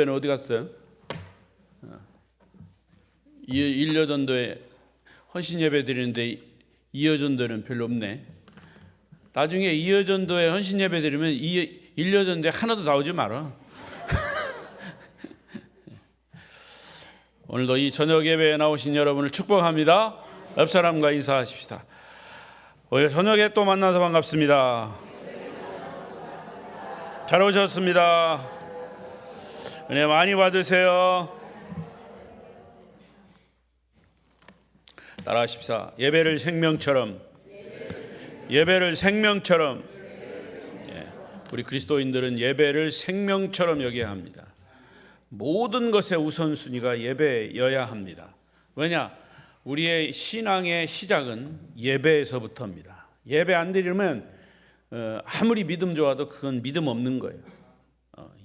는 어디 갔어요? 일여전도에 헌신 예배 드리는데 이여전도는 별로 없네. 나중에 이여전도에 헌신 예배 드리면 일여전도에 하나도 나오지 마라. 오늘도 이 저녁 예배에 나오신 여러분을 축복합니다. 옆 사람과 인사하십시다. 저녁에 또 만나서 반갑습니다. 잘 오셨습니다. 은혜 많이 받으세요. 따라하십시다. 예배를 생명처럼. 예배를 생명처럼. 우리 그리스도인들은 예배를 생명처럼 여겨야 합니다. 모든 것의 우선순위가 예배여야 합니다. 왜냐? 우리의 신앙의 시작은 예배에서부터입니다. 예배 안 드리면 아무리 믿음 좋아도 그건 믿음 없는 거예요.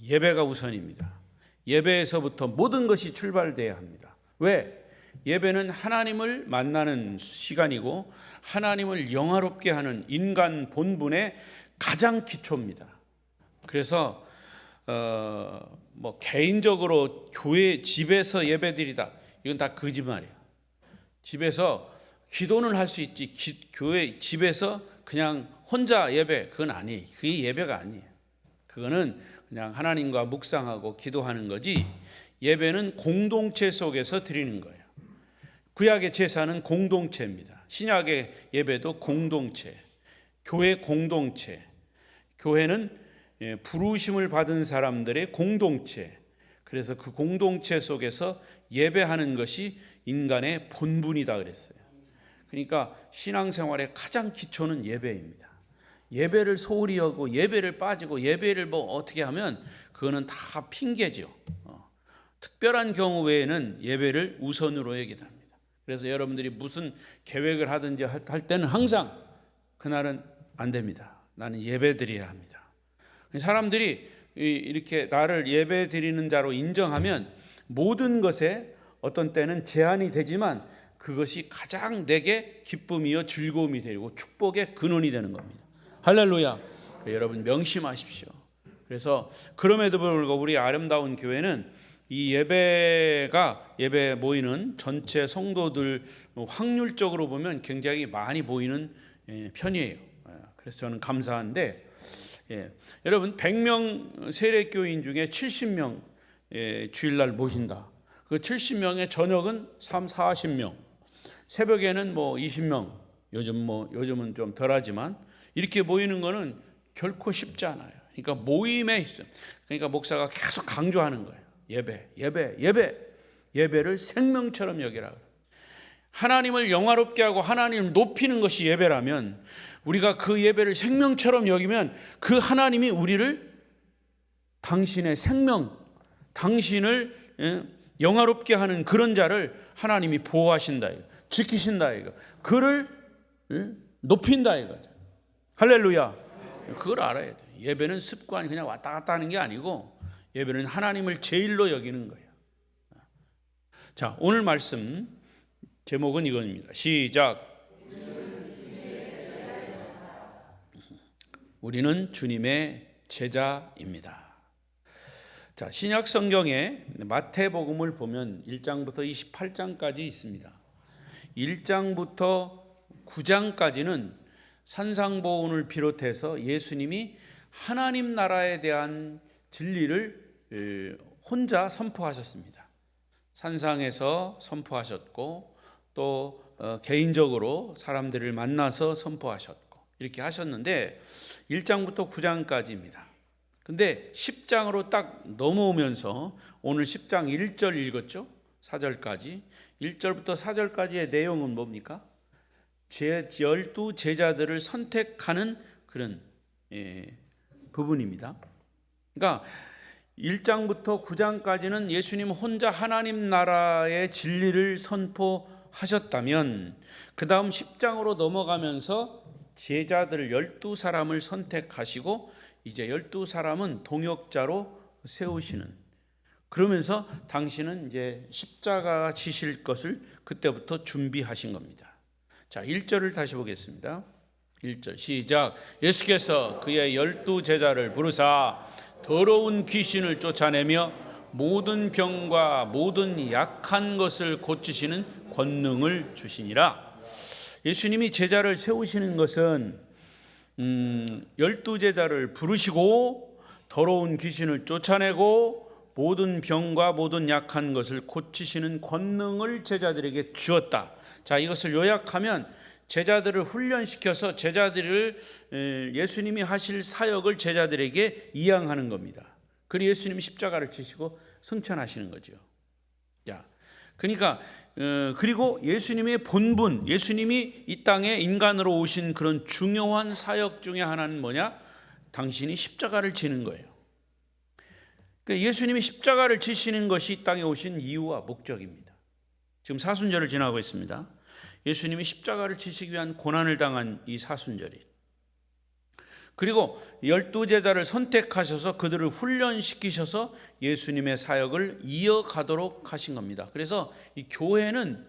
예배가 우선입니다. 예배에서부터 모든 것이 출발돼야 합니다. 왜? 예배는 하나님을 만나는 시간이고 하나님을 영화롭게 하는 인간 본분의 가장 기초입니다. 그래서 개인적으로 교회 집에서 예배드리다, 이건 다 거짓말이에요. 집에서 기도는 할 수 있지, 교회 집에서 그냥 혼자 예배, 그건 아니에요. 그게 예배가 아니에요. 그거는 그냥 하나님과 묵상하고 기도하는 거지, 예배는 공동체 속에서 드리는 거예요. 구약의 제사는 공동체입니다. 신약의 예배도 공동체, 교회 공동체. 교회는 부르심을 받은 사람들의 공동체. 그래서 그 공동체 속에서 예배하는 것이 인간의 본분이다 그랬어요. 그러니까 신앙생활의 가장 기초는 예배입니다. 예배를 소홀히 하고 예배를 빠지고 예배를 어떻게 하면 그거는 다 핑계죠. 특별한 경우 외에는 예배를 우선으로 여겨야 합니다. 그래서 여러분들이 무슨 계획을 하든지 할 때는 항상 그날은 안 됩니다. 나는 예배 드려야 합니다. 사람들이 이렇게 나를 예배 드리는 자로 인정하면 모든 것에 어떤 때는 제한이 되지만 그것이 가장 내게 기쁨이요 즐거움이 되고 축복의 근원이 되는 겁니다. 할렐루야. 여러분 명심하십시오. 그래서 그럼에도 불구하고 우리 아름다운 교회는 이 예배 모이는 전체 성도들 확률적으로 보면 굉장히 많이 모이는 편이에요. 그래서 저는 감사한데, 여러분 100명 세례교인 중에 70명 주일날 모신다. 그 70명의 저녁은 40명, 새벽에는 20명, 요즘은 좀 덜하지만 이렇게 모이는 거는 결코 쉽지 않아요. 그러니까 모임에 있어요. 그러니까 목사가 계속 강조하는 거예요. 예배를 생명처럼 여기라. 하나님을 영화롭게 하고 하나님을 높이는 것이 예배라면 우리가 그 예배를 생명처럼 여기면 그 하나님이 우리를 당신의 생명, 당신을 영화롭게 하는 그런 자를 하나님이 보호하신다, 지키신다, 그를 높인다 이거죠. 할렐루야. 그걸 알아야 돼. 예배는 습관이 그냥 왔다 갔다 하는 게 아니고 예배는 하나님을 제일로 여기는 거예요. 자, 오늘 말씀 제목은 이겁니다. 시작. 우리는 주님의 제자입니다. 자, 신약 성경에 마태복음을 보면 1장부터 28장까지 있습니다. 1장부터 9장까지는 산상보훈을 비롯해서 예수님이 하나님 나라에 대한 진리를 혼자 선포하셨습니다. 산상에서 선포하셨고 또 개인적으로 사람들을 만나서 선포하셨고 이렇게 하셨는데 1장부터 9장까지입니다. 근데 10장으로 딱 넘어오면서 오늘 10장 1절 읽었죠? 4절까지. 1절부터 4절까지의 내용은 뭡니까? 12 제자들을 선택하는 그런 부분입니다. 그러니까 1장부터 9장까지는 예수님 혼자 하나님 나라의 진리를 선포하셨다면 그 다음 10장으로 넘어가면서 제자들 12사람을 선택하시고 이제 12사람은 동역자로 세우시는, 그러면서 당신은 이제 십자가 지실 것을 그때부터 준비하신 겁니다. 자, 1절을 다시 보겠습니다. 1절 시작. 예수께서 그의 12 제자를 부르사 더러운 귀신을 쫓아내며 모든 병과 모든 약한 것을 고치시는 권능을 주시니라. 예수님이 제자를 세우시는 것은 12제자를 부르시고 더러운 귀신을 쫓아내고 모든 병과 모든 약한 것을 고치시는 권능을 제자들에게 주었다. 자, 이것을 요약하면 제자들을 훈련시켜서 제자들을 예수님이 하실 사역을 제자들에게 이양하는 겁니다. 그리고 예수님이 십자가를 지시고 승천하시는 거죠. 자, 그러니까 그리고 예수님의 본분, 예수님이 이 땅에 인간으로 오신 그런 중요한 사역 중에 하나는 뭐냐? 당신이 십자가를 지는 거예요. 그러니까 예수님이 십자가를 지시는 것이 이 땅에 오신 이유와 목적입니다. 지금 사순절을 지나고 있습니다. 예수님이 십자가를 지시기 위한 고난을 당한 이 사순절이, 그리고 12제자를 선택하셔서 그들을 훈련시키셔서 예수님의 사역을 이어가도록 하신 겁니다. 그래서 이 교회는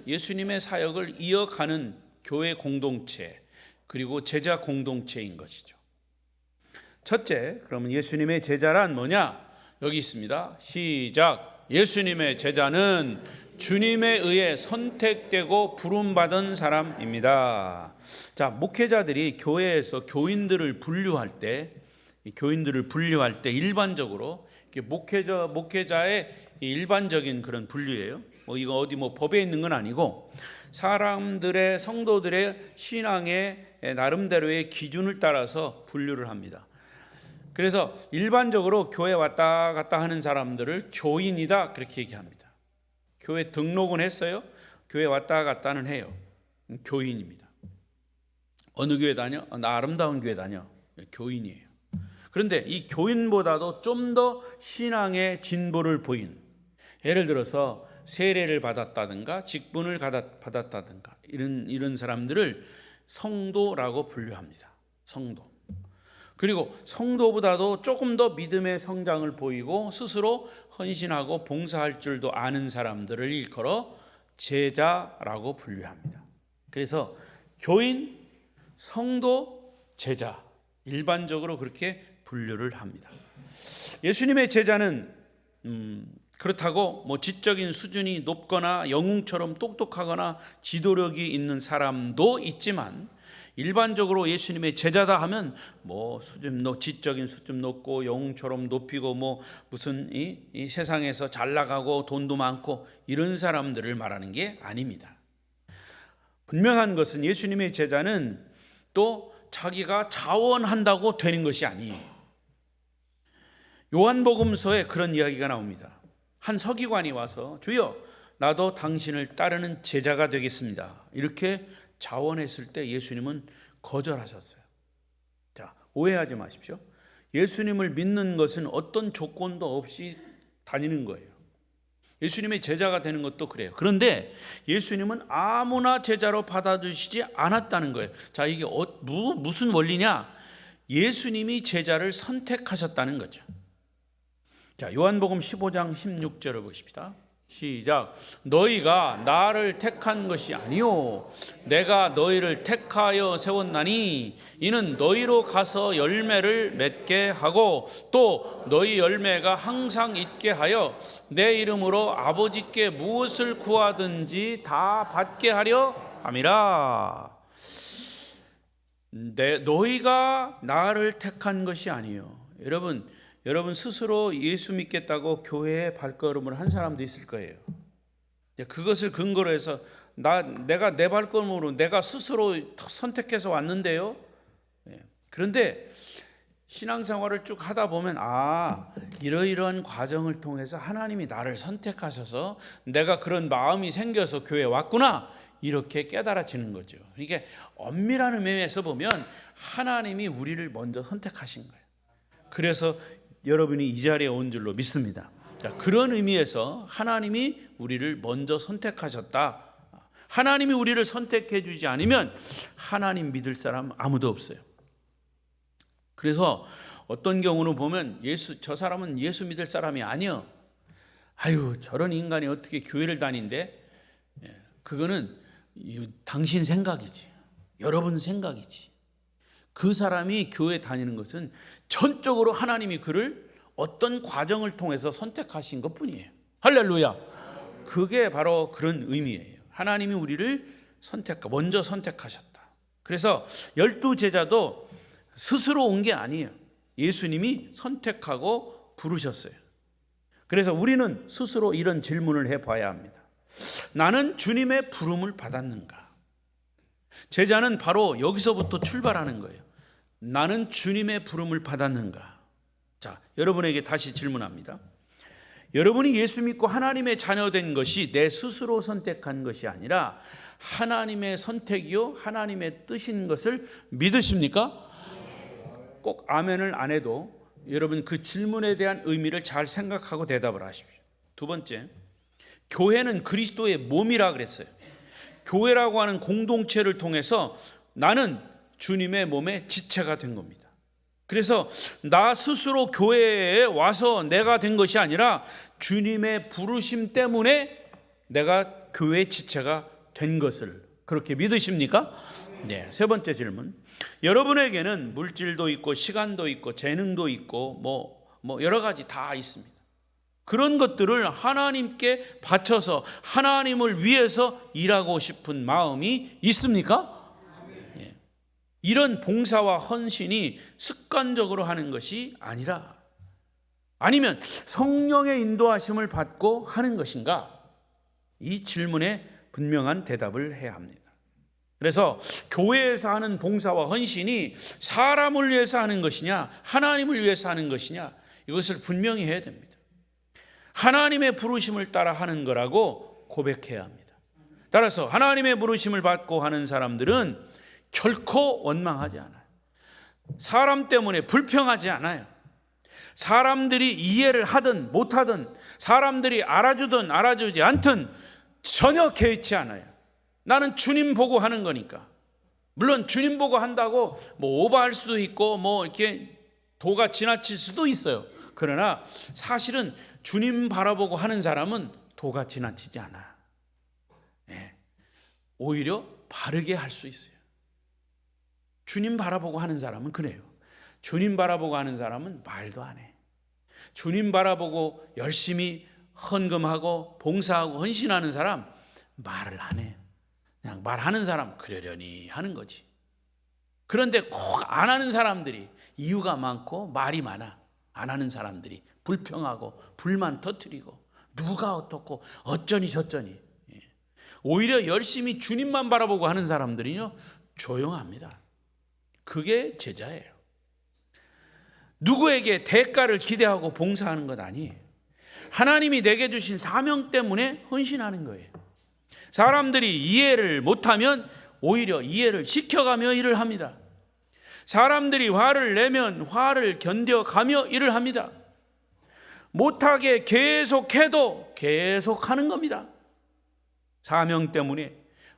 예수님의 사역을 이어가는 교회 공동체, 그리고 제자 공동체인 것이죠. 첫째, 그러면 예수님의 제자란 뭐냐? 여기 있습니다. 시작. 예수님의 제자는 주님에 의해 선택되고 부름받은 사람입니다. 자, 목회자들이 교회에서 교인들을 분류할 때 일반적으로 목회자의 일반적인 그런 분류예요. 이거 어디 법에 있는 건 아니고 사람들의, 성도들의 신앙의 나름대로의 기준을 따라서 분류를 합니다. 그래서 일반적으로 교회 왔다 갔다 하는 사람들을 교인이다, 그렇게 얘기합니다. 교회 등록은 했어요. 교회 왔다 갔다는 해요. 교인입니다. 어느 교회 다녀? 나 아름다운 교회 다녀. 교인이에요. 그런데 이 교인보다도 좀 더 신앙의 진보를 보인, 예를 들어서 세례를 받았다든가 직분을 받았다든가 이런 사람들을 성도라고 분류합니다. 성도. 그리고 성도보다도 조금 더 믿음의 성장을 보이고 스스로 헌신하고 봉사할 줄도 아는 사람들을 일컬어 제자라고 분류합니다. 그래서 교인, 성도, 제자, 일반적으로 그렇게 분류를 합니다. 예수님의 제자는 그렇다고 지적인 수준이 높거나 영웅처럼 똑똑하거나 지도력이 있는 사람도 있지만, 일반적으로 예수님의 제자다 하면 지적인 수준 높고 영웅처럼 높이고 무슨 이 세상에서 잘 나가고 돈도 많고 이런 사람들을 말하는 게 아닙니다. 분명한 것은 예수님의 제자는 또 자기가 자원한다고 되는 것이 아니에요. 요한복음서에 그런 이야기가 나옵니다. 한 서기관이 와서 주여, 나도 당신을 따르는 제자가 되겠습니다, 이렇게 자원했을 때 예수님은 거절하셨어요. 자, 오해하지 마십시오. 예수님을 믿는 것은 어떤 조건도 없이 다니는 거예요. 예수님의 제자가 되는 것도 그래요. 그런데 예수님은 아무나 제자로 받아주시지 않았다는 거예요. 자, 이게 무슨 원리냐? 예수님이 제자를 선택하셨다는 거죠. 자, 요한복음 15장 16절을 보십시다. 시작. 너희가 나를 택한 것이 아니요 내가 너희를 택하여 세웠나니 이는 너희로 가서 열매를 맺게 하고 또 너희 열매가 항상 있게 하여 내 이름으로 아버지께 무엇을 구하든지 다 받게 하려 함이라. 너희가 나를 택한 것이 아니요. 여러분 스스로 예수 믿겠다고 교회에 발걸음을 한 사람도 있을 거예요. 그것을 근거로 해서 내가 내 발걸음으로 내가 스스로 선택해서 왔는데요. 그런데 신앙생활을 쭉 하다 보면 이러이러한 과정을 통해서 하나님이 나를 선택하셔서 내가 그런 마음이 생겨서 교회에 왔구나, 이렇게 깨달아지는 거죠. 그러니까 엄밀한 의미에서 보면 하나님이 우리를 먼저 선택하신 거예요. 그래서 여러분이 이 자리에 온 줄로 믿습니다. 자, 그런 의미에서 하나님이 우리를 먼저 선택하셨다. 하나님이 우리를 선택해 주지 않으면 하나님 믿을 사람 아무도 없어요. 그래서 어떤 경우는 보면 저 사람은 예수 믿을 사람이 아니요. 저런 인간이 어떻게 교회를 다닌대? 그거는 당신 생각이지. 여러분 생각이지. 그 사람이 교회 다니는 것은 전적으로 하나님이 그를 어떤 과정을 통해서 선택하신 것뿐이에요. 할렐루야. 그게 바로 그런 의미예요. 하나님이 우리를 먼저 선택하셨다. 그래서 12제자도 스스로 온 게 아니에요. 예수님이 선택하고 부르셨어요. 그래서 우리는 스스로 이런 질문을 해봐야 합니다. 나는 주님의 부름을 받았는가? 제자는 바로 여기서부터 출발하는 거예요. 나는 주님의 부름을 받았는가? 자, 여러분에게 다시 질문합니다. 여러분이 예수 믿고 하나님의 자녀된 것이 내 스스로 선택한 것이 아니라 하나님의 선택이요 하나님의 뜻인 것을 믿으십니까? 꼭 아멘을 안 해도 여러분 그 질문에 대한 의미를 잘 생각하고 대답을 하십시오. 두 번째, 교회는 그리스도의 몸이라 그랬어요. 교회라고 하는 공동체를 통해서 나는 주님의 몸의 지체가 된 겁니다. 그래서 나 스스로 교회에 와서 내가 된 것이 아니라 주님의 부르심 때문에 내가 교회의 지체가 된 것을 그렇게 믿으십니까? 네. 세 번째 질문. 여러분에게는 물질도 있고 시간도 있고 재능도 있고 뭐 여러 가지 다 있습니다. 그런 것들을 하나님께 바쳐서 하나님을 위해서 일하고 싶은 마음이 있습니까? 예. 이런 봉사와 헌신이 습관적으로 하는 것이 아니라 아니면 성령의 인도하심을 받고 하는 것인가? 이 질문에 분명한 대답을 해야 합니다. 그래서 교회에서 하는 봉사와 헌신이 사람을 위해서 하는 것이냐 하나님을 위해서 하는 것이냐 이것을 분명히 해야 됩니다. 하나님의 부르심을 따라 하는 거라고 고백해야 합니다. 따라서 하나님의 부르심을 받고 하는 사람들은 결코 원망하지 않아요. 사람 때문에 불평하지 않아요. 사람들이 이해를 하든 못하든 사람들이 알아주든 알아주지 않든 전혀 개의치 않아요. 나는 주님 보고 하는 거니까. 물론 주님 보고 한다고 뭐 오버할 수도 있고 뭐 이렇게 도가 지나칠 수도 있어요. 그러나 사실은 주님 바라보고 하는 사람은 도가 지나치지 않아. 네. 오히려 바르게 할 수 있어요. 주님 바라보고 하는 사람은 그래요. 주님 바라보고 하는 사람은 말도 안 해. 주님 바라보고 열심히 헌금하고 봉사하고 헌신하는 사람 말을 안 해요. 그냥 말하는 사람 그러려니 하는 거지. 그런데 꼭 안 하는 사람들이 이유가 많고 말이 많아. 안 하는 사람들이 불평하고 불만 터뜨리고 누가 어떻고 어쩌니 저쩌니. 오히려 열심히 주님만 바라보고 하는 사람들은요 조용합니다. 그게 제자예요. 누구에게 대가를 기대하고 봉사하는 것 아니에요. 하나님이 내게 주신 사명 때문에 헌신하는 거예요. 사람들이 이해를 못하면 오히려 이해를 시켜가며 일을 합니다. 사람들이 화를 내면 화를 견뎌가며 일을 합니다. 못하게 계속해도 계속하는 겁니다. 사명 때문에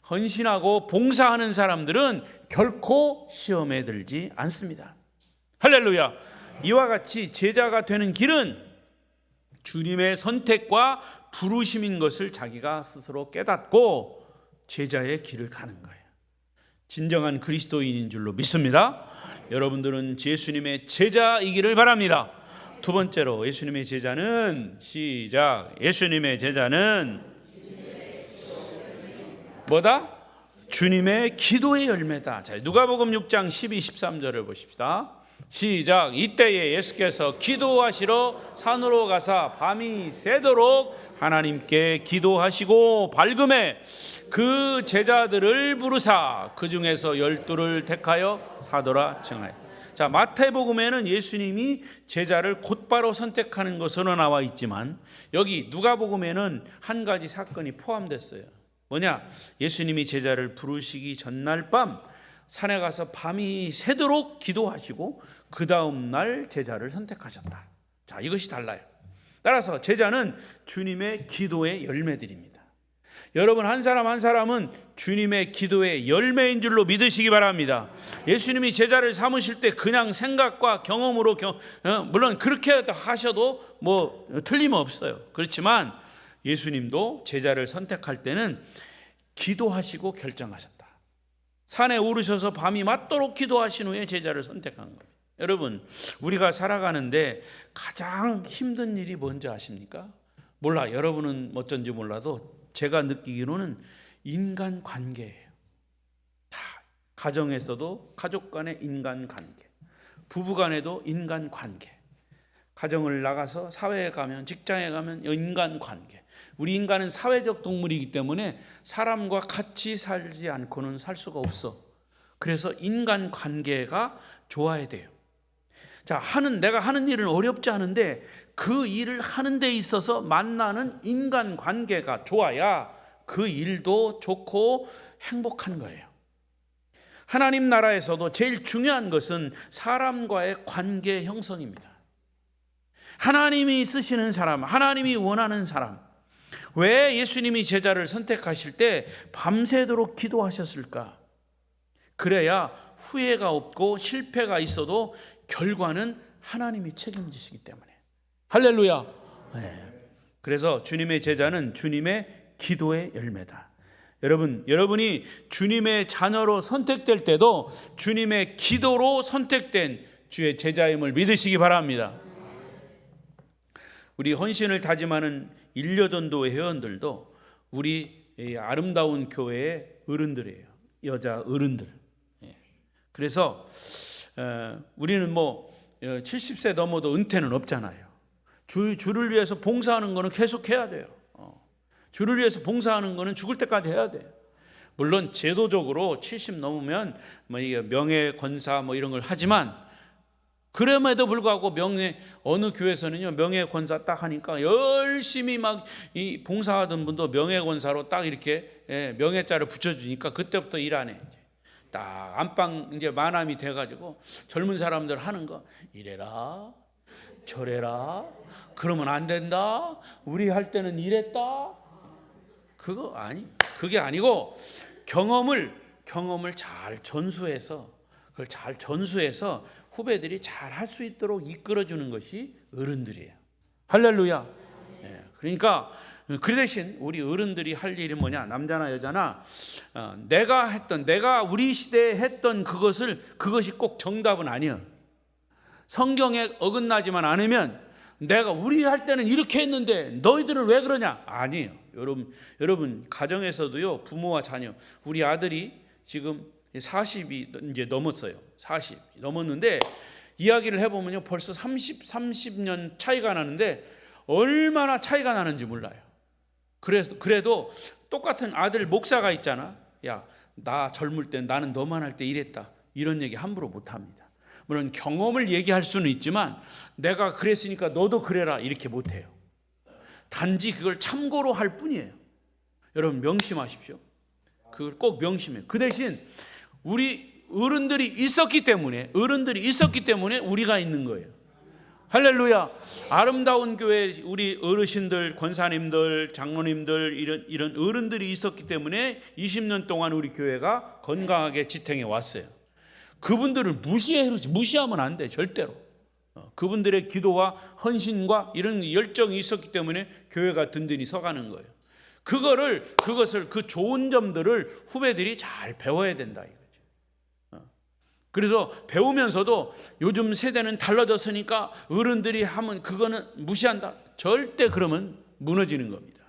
헌신하고 봉사하는 사람들은 결코 시험에 들지 않습니다. 할렐루야. 이와 같이 제자가 되는 길은 주님의 선택과 부르심인 것을 자기가 스스로 깨닫고 제자의 길을 가는 거예요. 진정한 그리스도인인 줄로 믿습니다. 여러분들은 예수님의 제자이기를 바랍니다. 두 번째로 예수님의 제자는 시작. 예수님의 제자는 뭐다? 주님의 기도의 열매다. 자, 누가복음 6장 12, 13절을 보십시다. 시작. 이때에 예수께서 기도하시러 산으로 가사 밤이 새도록 하나님께 기도하시고 밝음에 그 제자들을 부르사 그 중에서 12를 택하여 사도라 칭하여. 자, 마태복음에는 예수님이 제자를 곧바로 선택하는 것으로 나와 있지만 여기 누가복음에는 한 가지 사건이 포함됐어요. 뭐냐? 예수님이 제자를 부르시기 전날 밤 산에 가서 밤이 새도록 기도하시고 그 다음 날 제자를 선택하셨다. 자, 이것이 달라요. 따라서 제자는 주님의 기도의 열매들입니다. 여러분 한 사람 한 사람은 주님의 기도의 열매인 줄로 믿으시기 바랍니다. 예수님이 제자를 삼으실 때 그냥 생각과 경험으로 물론 그렇게 하셔도 뭐 틀림없어요. 그렇지만 예수님도 제자를 선택할 때는 기도하시고 결정하셨다. 산에 오르셔서 밤이 맞도록 기도하신 후에 제자를 선택한 거예요. 여러분, 우리가 살아가는데 가장 힘든 일이 뭔지 아십니까? 몰라, 여러분은 어쩐지 몰라도 제가 느끼기로는 인간 관계예요. 다 가정에서도 가족 간의 인간 관계, 부부 간에도 인간 관계, 가정을 나가서 사회에 가면, 직장에 가면 인간 관계. 우리 인간은 사회적 동물이기 때문에 사람과 같이 살지 않고는 살 수가 없어. 그래서 인간 관계가 좋아야 돼요. 자, 내가 하는 일은 어렵지 않은데 그 일을 하는 데 있어서 만나는 인간 관계가 좋아야 그 일도 좋고 행복한 거예요. 하나님 나라에서도 제일 중요한 것은 사람과의 관계 형성입니다. 하나님이 쓰시는 사람, 하나님이 원하는 사람. 왜 예수님이 제자를 선택하실 때 밤새도록 기도하셨을까? 그래야 후회가 없고 실패가 있어도 결과는 하나님이 책임지시기 때문에. 할렐루야. 네. 그래서 주님의 제자는 주님의 기도의 열매다. 여러분이 주님의 자녀로 선택될 때도 주님의 기도로 선택된 주의 제자임을 믿으시기 바랍니다. 우리 헌신을 다짐하는 일려전도 회원들도 우리 아름다운 교회의 어른들이에요. 여자 어른들. 그래서 우리는 70세 넘어도 은퇴는 없잖아요. 주를 위해서 봉사하는 거는 계속 해야 돼요. 주를 위해서 봉사하는 거는 죽을 때까지 해야 돼요. 물론 제도적으로 70 넘으면 명예 권사 이런 걸 하지만, 그럼에도 불구하고 어느 교회에서는요, 명예 권사 딱 하니까 열심히 이 봉사하던 분도 명예 권사로 딱 이렇게 명예자를 붙여주니까 그때부터 일 안 해. 딱 안방 이제 만함이 돼가지고 젊은 사람들 하는 거, 이래라 저래라, 그러면 안 된다, 우리 할 때는 이랬다. 그게 아니고 경험을 잘 전수해서, 그걸 잘 전수해서 후배들이 잘 할 수 있도록 이끌어주는 것이 어른들이에요. 할렐루야. 그러니까 그 대신 우리 어른들이 할 일이 뭐냐, 남자나 여자나 내가 우리 시대에 했던 그것이 꼭 정답은 아니에요. 성경에 어긋나지만 않으면, 내가 우리 할 때는 이렇게 했는데 너희들은 왜 그러냐? 아니에요. 여러분 가정에서도요, 부모와 자녀, 우리 아들이 지금 40이 이제 넘었어요. 40 넘었는데 이야기를 해보면요, 벌써 30년 차이가 나는데 얼마나 차이가 나는지 몰라요. 그래도 똑같은 아들 목사가 있잖아. 야, 나 젊을 때 나는 너만 할 때 이랬다, 이런 얘기 함부로 못합니다. 물론 경험을 얘기할 수는 있지만 내가 그랬으니까 너도 그래라 이렇게 못해요. 단지 그걸 참고로 할 뿐이에요. 여러분 명심하십시오. 그걸 꼭 명심해요. 그 대신 우리 어른들이 있었기 때문에 우리가 있는 거예요. 할렐루야. 아름다운 교회 우리 어르신들, 권사님들, 장로님들, 이런 어른들이 있었기 때문에 20년 동안 우리 교회가 건강하게 지탱해 왔어요. 그분들을 무시하면 안 돼, 절대로. 그분들의 기도와 헌신과 이런 열정이 있었기 때문에 교회가 든든히 서가는 거예요. 그 좋은 점들을 후배들이 잘 배워야 된다 이거죠. 그래서 배우면서도 요즘 세대는 달라졌으니까 어른들이 하면 그거는 무시한다, 절대 그러면 무너지는 겁니다.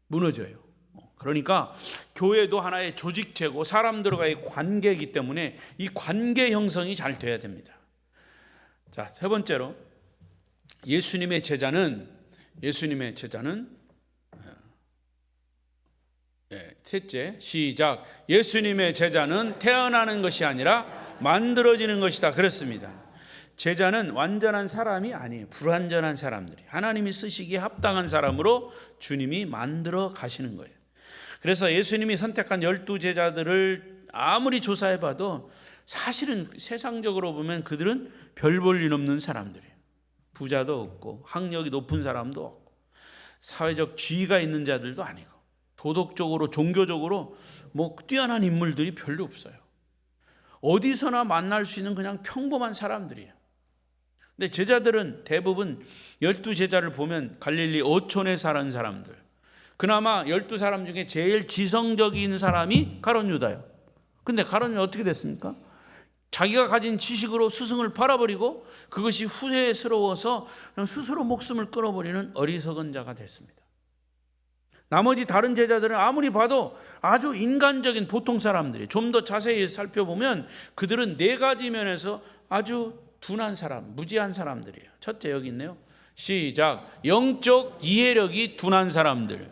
무너져요. 그러니까 교회도 하나의 조직체고 사람들과의 관계이기 때문에 이 관계 형성이 잘 돼야 됩니다. 자, 세 번째로 예수님의 제자는 셋째, 시작. 예수님의 제자는 태어나는 것이 아니라 만들어지는 것이다. 그렇습니다. 제자는 완전한 사람이 아니에요. 불완전한 사람들이 하나님이 쓰시기에 합당한 사람으로 주님이 만들어 가시는 거예요. 그래서 예수님이 선택한 12제자들을 아무리 조사해봐도 사실은 세상적으로 보면 그들은 별 볼 일 없는 사람들이에요. 부자도 없고 학력이 높은 사람도 없고 사회적 지위가 있는 자들도 아니고 도덕적으로 종교적으로 뛰어난 인물들이 별로 없어요. 어디서나 만날 수 있는 그냥 평범한 사람들이에요. 근데 제자들은 대부분 12제자를 보면 갈릴리 어촌에 사는 사람들, 그나마 12사람 중에 제일 지성적인 사람이 가룟 유다예요. 근데 가룟 유다 어떻게 됐습니까? 자기가 가진 지식으로 스승을 팔아버리고 그것이 후회스러워서 그냥 스스로 목숨을 끊어버리는 어리석은 자가 됐습니다. 나머지 다른 제자들은 아무리 봐도 아주 인간적인 보통 사람들이, 좀 더 자세히 살펴보면 그들은 네 가지 면에서 아주 둔한 사람, 무지한 사람들이에요. 첫째, 여기 있네요. 시작. 영적 이해력이 둔한 사람들.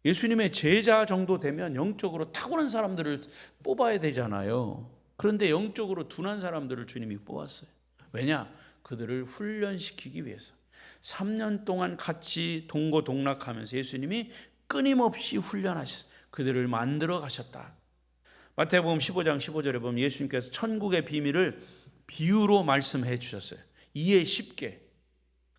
예수님의 제자 정도 되면 영적으로 탁월한 사람들을 뽑아야 되잖아요. 그런데 영적으로 둔한 사람들을 주님이 뽑았어요. 왜냐? 그들을 훈련시키기 위해서. 3년 동안 같이 동고동락하면서 예수님이 끊임없이 훈련하셨어요. 그들을 만들어 가셨다. 마태복음 15장 15절에 보면 예수님께서 천국의 비밀을 비유로 말씀해 주셨어요. 이해 쉽게.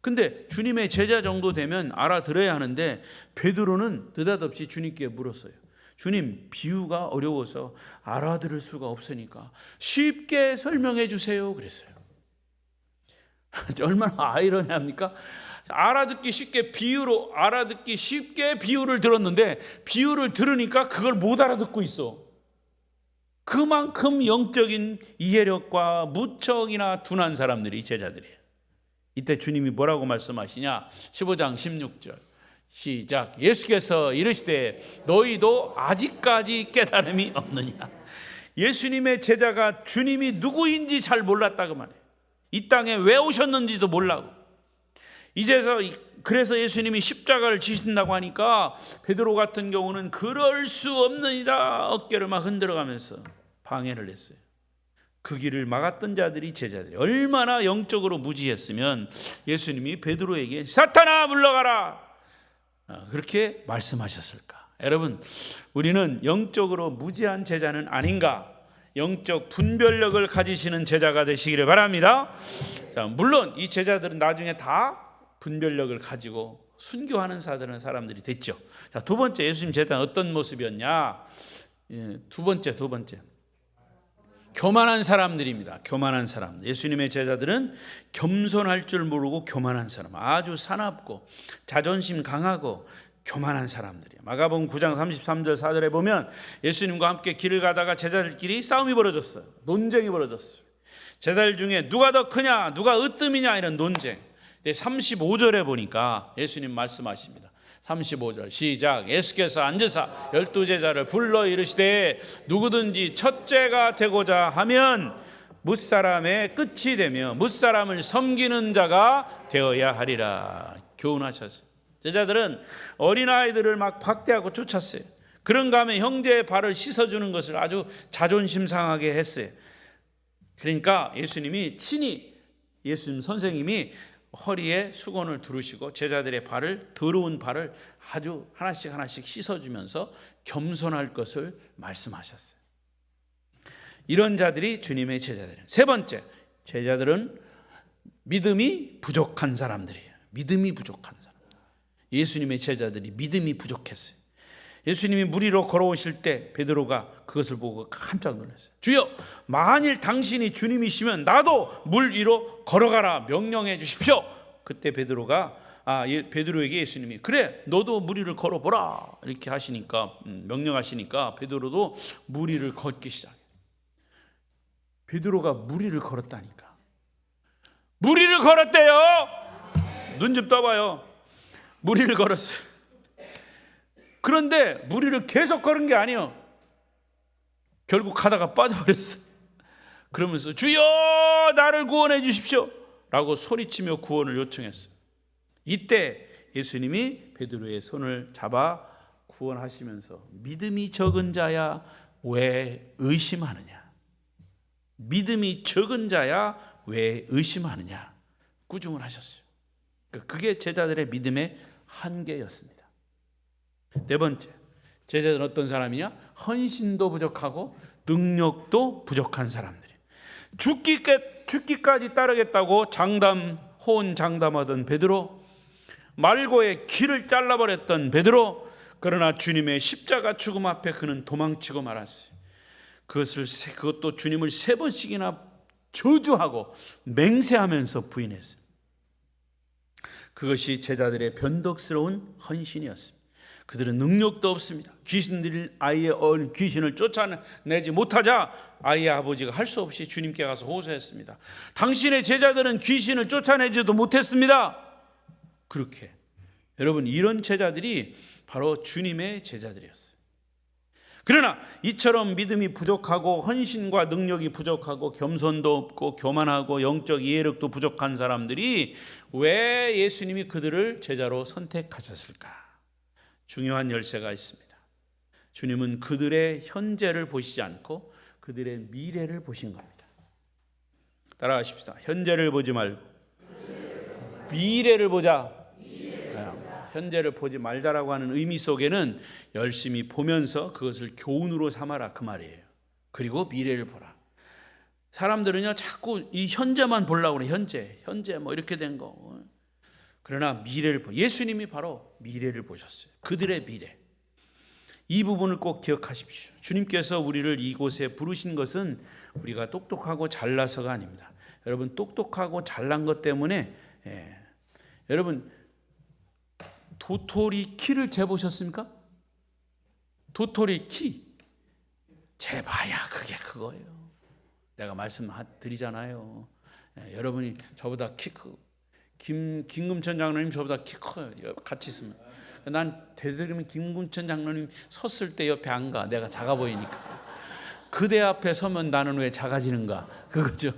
근데 주님의 제자 정도 되면 알아들어야 하는데 베드로는 느닷없이 주님께 물었어요. 주님, 비유가 어려워서 알아들을 수가 없으니까 쉽게 설명해 주세요. 그랬어요. 얼마나 아이러니합니까? 알아듣기 쉽게 비유를 들었는데 비유를 들으니까 그걸 못 알아듣고 있어. 그만큼 영적인 이해력과 무척이나 둔한 사람들이 제자들이에요. 이때 주님이 뭐라고 말씀하시냐? 15장 16절 시작. 예수께서 이르시되 너희도 아직까지 깨달음이 없느냐? 예수님의 제자가 주님이 누구인지 잘 몰랐다고 말해요. 이 땅에 왜 오셨는지도 몰라고. 그래서 예수님이 십자가를 지신다고 하니까 베드로 같은 경우는 그럴 수 없느니라 어깨를 막 흔들어가면서 방해를 했어요. 그 길을 막았던 자들이 제자들이 얼마나 영적으로 무지했으면 예수님이 베드로에게 사탄아 물러가라 그렇게 말씀하셨을까? 여러분, 우리는 영적으로 무지한 제자는 아닌가? 영적 분별력을 가지시는 제자가 되시기를 바랍니다. 자, 물론 이 제자들은 나중에 다 분별력을 가지고 순교하는 사람들이 됐죠. 자, 두 번째, 예수님 제자는 어떤 모습이었냐? 두 번째. 교만한 사람들입니다. 교만한 사람. 예수님의 제자들은 겸손할 줄 모르고 교만한 사람, 아주 사납고 자존심 강하고 교만한 사람들이에요. 마가복음 9장 33절 4절에 보면 예수님과 함께 길을 가다가 제자들끼리 싸움이 벌어졌어요. 논쟁이 벌어졌어요. 제자들 중에 누가 더 크냐, 누가 으뜸이냐 이런 논쟁. 근데 35절에 보니까 예수님 말씀하십니다. 35절 시작. 예수께서 앉으사 12제자를 불러 이르시되 누구든지 첫째가 되고자 하면 뭇사람의 끝이 되며 뭇사람을 섬기는 자가 되어야 하리라. 교훈하셨어요. 제자들은 어린아이들을 막 박대하고 쫓았어요. 그런가 하면 형제의 발을 씻어주는 것을 아주 자존심 상하게 했어요. 그러니까 예수님이 친히, 예수님 선생님이 허리에 수건을 두르시고 제자들의 발을, 더러운 발을 아주 하나씩 씻어주면서 겸손할 것을 말씀하셨어요. 이런 자들이 주님의 제자들이에요. 세 번째, 제자들은 믿음이 부족한 사람들이에요. 믿음이 부족한 사람. 예수님의 제자들이 믿음이 부족했어요. 예수님이 물 위로 걸어오실 때 베드로가 그것을 보고 깜짝 놀랐어요. 주여, 만일 당신이 주님이시면 나도 물 위로 걸어가라 명령해 주십시오. 그때 베드로에게 예수님이 그래, 너도 물 위를 걸어보라 이렇게 하시니까, 명령하시니까 베드로도 물 위를 걷기 시작해요. 베드로가 물 위를 걸었다니까. 물 위를 걸었대요. 눈 좀 떠봐요. 물 위를 걸었어요. 그런데 물 위를 계속 걸은 게 아니에요. 결국 가다가 빠져버렸어요. 그러면서 주여 나를 구원해 주십시오 라고 소리치며 구원을 요청했어요. 이때 예수님이 베드로의 손을 잡아 구원하시면서 믿음이 적은 자야 왜 의심하느냐, 믿음이 적은 자야 왜 의심하느냐 꾸중을 하셨어요. 그게 제자들의 믿음의 한계였습니다. 네 번째, 제자들은 어떤 사람이냐? 헌신도 부족하고 능력도 부족한 사람들이에요. 죽기까지 따르겠다고 호언장담하던 베드로, 말고의 길을 잘라버렸던 베드로, 그러나 주님의 십자가 죽음 앞에 그는 도망치고 말았어요. 그것도 주님을 3번씩이나 저주하고 맹세하면서 부인했어요. 그것이 제자들의 변덕스러운 헌신이었습니다. 그들은 능력도 없습니다. 귀신들이 아이의 귀신을 쫓아내지 못하자 아이의 아버지가 할 수 없이 주님께 가서 호소했습니다. 당신의 제자들은 귀신을 쫓아내지도 못했습니다. 그렇게 여러분, 이런 제자들이 바로 주님의 제자들이었어요. 그러나 이처럼 믿음이 부족하고 헌신과 능력이 부족하고 겸손도 없고 교만하고 영적 이해력도 부족한 사람들이 왜 예수님이 그들을 제자로 선택하셨을까? 중요한 열쇠가 있습니다. 주님은 그들의 현재를 보시지 않고 그들의 미래를 보신 겁니다. 따라하십시다. 현재를 보지 말고 미래를 보자. 현재를 보지 말자라고 하는 의미 속에는 열심히 보면서 그것을 교훈으로 삼아라, 그 말이에요. 그리고 미래를 보라. 사람들은요 자꾸 이 현재만 보려고 그래. 현재 뭐 이렇게 된 거. 그러나 미래를 예수님이 바로 미래를 보셨어요. 그들의 미래. 이 부분을 꼭 기억하십시오. 주님께서 우리를 이곳에 부르신 것은 우리가 똑똑하고 잘나서가 아닙니다. 여러분, 똑똑하고 잘난 것 때문에 여러분, 도토리 키를 재보셨습니까? 도토리 키 재봐야 그게 그거예요. 내가 말씀드리잖아요. 여러분이 저보다 키 크고 김금천 장로님 저보다 키 커요. 같이 있으면 난 되도록이면 김금천 장로님 섰을 때 옆에 안 가. 내가 작아 보이니까. 그대 앞에 서면 나는 왜 작아지는가, 그거죠.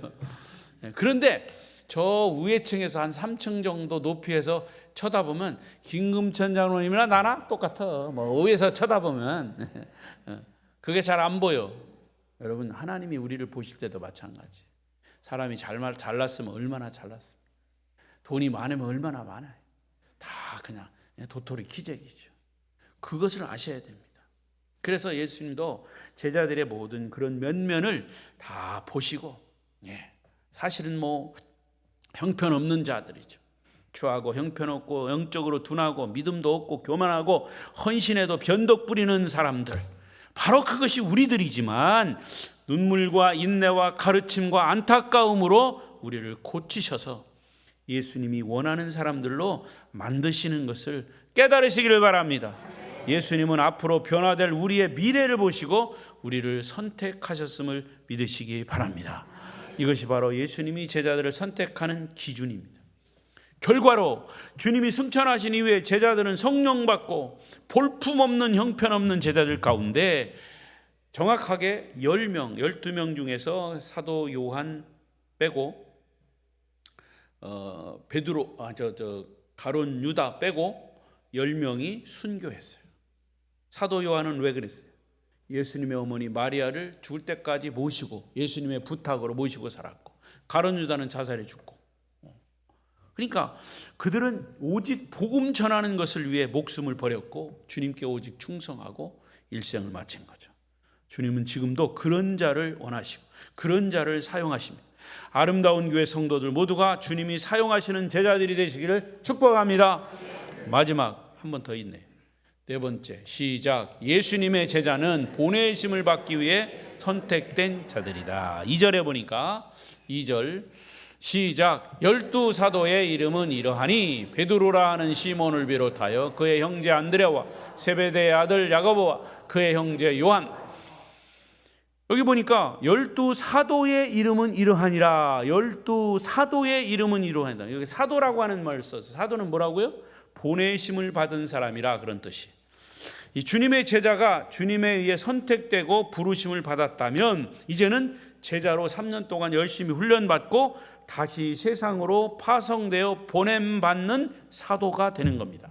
그런데 저 우회층에서 한 3층 정도 높이에서 쳐다보면 김금천 장로님이나 나나 똑같아. 뭐 위에서 쳐다보면 그게 잘 안 보여. 여러분, 하나님이 우리를 보실 때도 마찬가지. 사람이 잘났으면 얼마나 잘났습니까? 돈이 많으면 얼마나 많아요. 다 그냥 도토리 키재기죠. 그것을 아셔야 됩니다. 그래서 예수님도 제자들의 모든 그런 면면을 다 보시고, 사실은 뭐 형편없는 자들이죠. 추하고 형편없고 영적으로 둔하고 믿음도 없고 교만하고 헌신에도 변덕 부리는 사람들, 바로 그것이 우리들이지만 눈물과 인내와 가르침과 안타까움으로 우리를 고치셔서 예수님이 원하는 사람들로 만드시는 것을 깨달으시기를 바랍니다. 예수님은 앞으로 변화될 우리의 미래를 보시고 우리를 선택하셨음을 믿으시기 바랍니다. 이것이 바로 예수님이 제자들을 선택하는 기준입니다. 결과로 주님이 승천하신 이후에 제자들은 성령 받고 볼품없는 형편없는 제자들 가운데 정확하게 10명, 12명 중에서 사도 요한 빼고 베드로, 가룟 유다 빼고 10명이 순교했어요. 사도 요한은 왜 그랬어요? 예수님의 어머니 마리아를 죽을 때까지 모시고 예수님의 부탁으로 모시고 살았고, 가룟 유다는 자살해 죽고. 그러니까 그들은 오직 복음 전하는 것을 위해 목숨을 버렸고 주님께 오직 충성하고 일생을 마친 거죠. 주님은 지금도 그런 자를 원하시고 그런 자를 사용하십니다. 아름다운 교회 성도들 모두가 주님이 사용하시는 제자들이 되시기를 축복합니다. 마지막 한 번 더 있네요. 네 번째, 시작. 예수님의 제자는 보내심을 받기 위해 선택된 자들이다. 2절에 보니까 2절 시작. 12사도의 이름은 이러하니 베드로라 하는 시몬을 비롯하여 그의 형제 안드레와 세베대의 아들 야고보와 그의 형제 요한. 여기 보니까 12사도의 이름은 이러하니라. 12사도의 이름은 이러하니라. 여기 사도라고 하는 말을 써서, 사도는 뭐라고요? 보내심을 받은 사람이라, 그런 뜻이. 이 주님의 제자가 주님에 의해 선택되고 부르심을 받았다면 이제는 제자로 3년 동안 열심히 훈련받고 다시 세상으로 파송되어 보냄받는 사도가 되는 겁니다.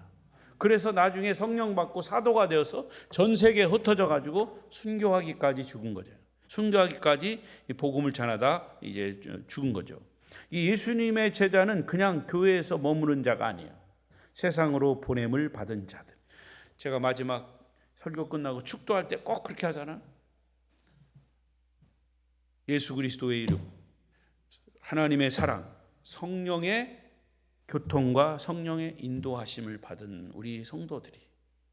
그래서 나중에 성령 받고 사도가 되어서 전 세계에 흩어져 가지고 순교하기까지 죽은 거죠. 순교하기까지 복음을 전하다 이제 죽은 거죠. 이 예수님의 제자는 그냥 교회에서 머무는 자가 아니에요. 세상으로 보냄을 받은 자들. 제가 마지막 설교 끝나고 축도할 때 꼭 그렇게 하잖아. 예수 그리스도의 이름, 하나님의 사랑, 성령의 교통과 성령의 인도하심을 받은 우리 성도들이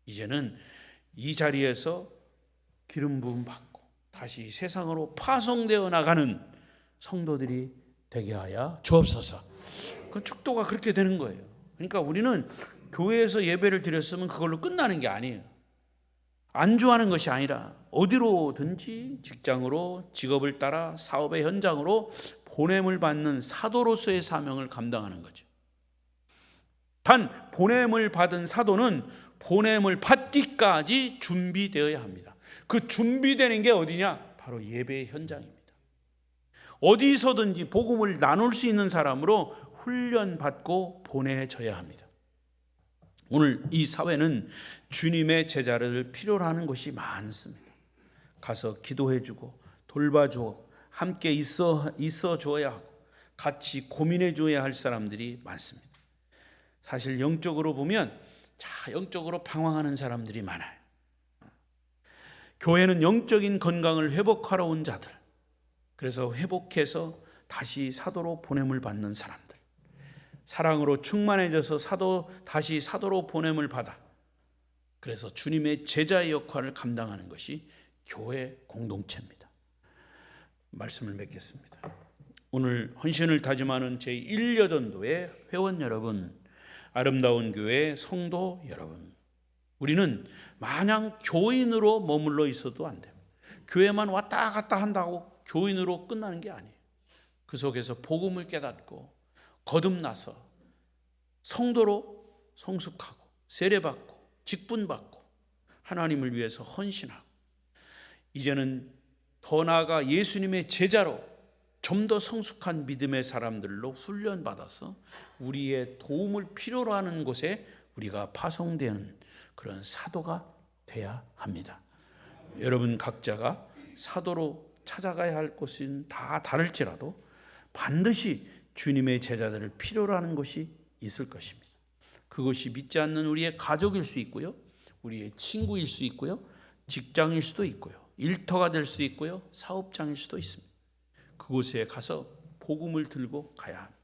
이제는 이 자리에서 기름 부음 받고 다시 세상으로 파송되어 나가는 성도들이 되게 하여 주옵소서. 그 축도가 그렇게 되는 거예요. 그러니까 우리는 교회에서 예배를 드렸으면 그걸로 끝나는 게 아니에요. 안주하는 것이 아니라 어디로든지 직장으로, 직업을 따라 사업의 현장으로 보냄을 받는 사도로서의 사명을 감당하는 거죠. 단 보냄을 받은 사도는 보냄을 받기까지 준비되어야 합니다. 그 준비되는 게 어디냐? 바로 예배의 현장입니다. 어디서든지 복음을 나눌 수 있는 사람으로 훈련받고 보내져야 합니다. 오늘 이 사회는 주님의 제자를 필요로 하는 것이 많습니다. 가서 기도해주고 돌봐주고 함께 있어 줘야 하고 같이 고민해 줘야 할 사람들이 많습니다. 사실 영적으로 보면 영적으로 방황하는 사람들이 많아요. 교회는 영적인 건강을 회복하러 온 자들, 그래서 회복해서 다시 사도로 보냄을 받는 사람들, 사랑으로 충만해져서 다시 사도로 보냄을 받아 그래서 주님의 제자의 역할을 감당하는 것이 교회 공동체입니다. 말씀을 맺겠습니다. 오늘 헌신을 다짐하는 제1여전도의 회원 여러분, 아름다운 교회 성도 여러분, 우리는 마냥 교인으로 머물러 있어도 안 돼요. 교회만 왔다 갔다 한다고 교인으로 끝나는 게 아니에요. 그 속에서 복음을 깨닫고 거듭나서 성도로 성숙하고 세례받고 직분받고 하나님을 위해서 헌신하고 이제는 더 나아가 예수님의 제자로 좀 더 성숙한 믿음의 사람들로 훈련받아서 우리의 도움을 필요로 하는 곳에 우리가 파송되는 그런 사도가 돼야 합니다. 여러분 각자가 사도로 찾아가야 할 곳은 다 다를지라도 반드시 주님의 제자들을 필요로 하는 곳이 있을 것입니다. 그것이 믿지 않는 우리의 가족일 수 있고요, 우리의 친구일 수 있고요, 직장일 수도 있고요, 일터가 될 수 있고요, 사업장일 수도 있습니다. 그곳에 가서 복음을 들고 가야 합니다.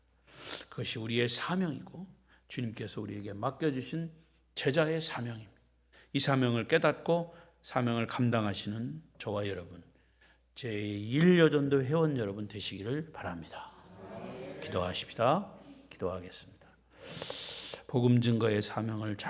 그것이 우리의 사명이고 주님께서 우리에게 맡겨주신 제자의 사명입니다. 이 사명을 깨닫고 사명을 감당하시는 저와 여러분, 제1여전도 회원 여러분 되시기를 바랍니다. 기도하십시다. 기도하겠습니다. 복음 증거의 사명을 잘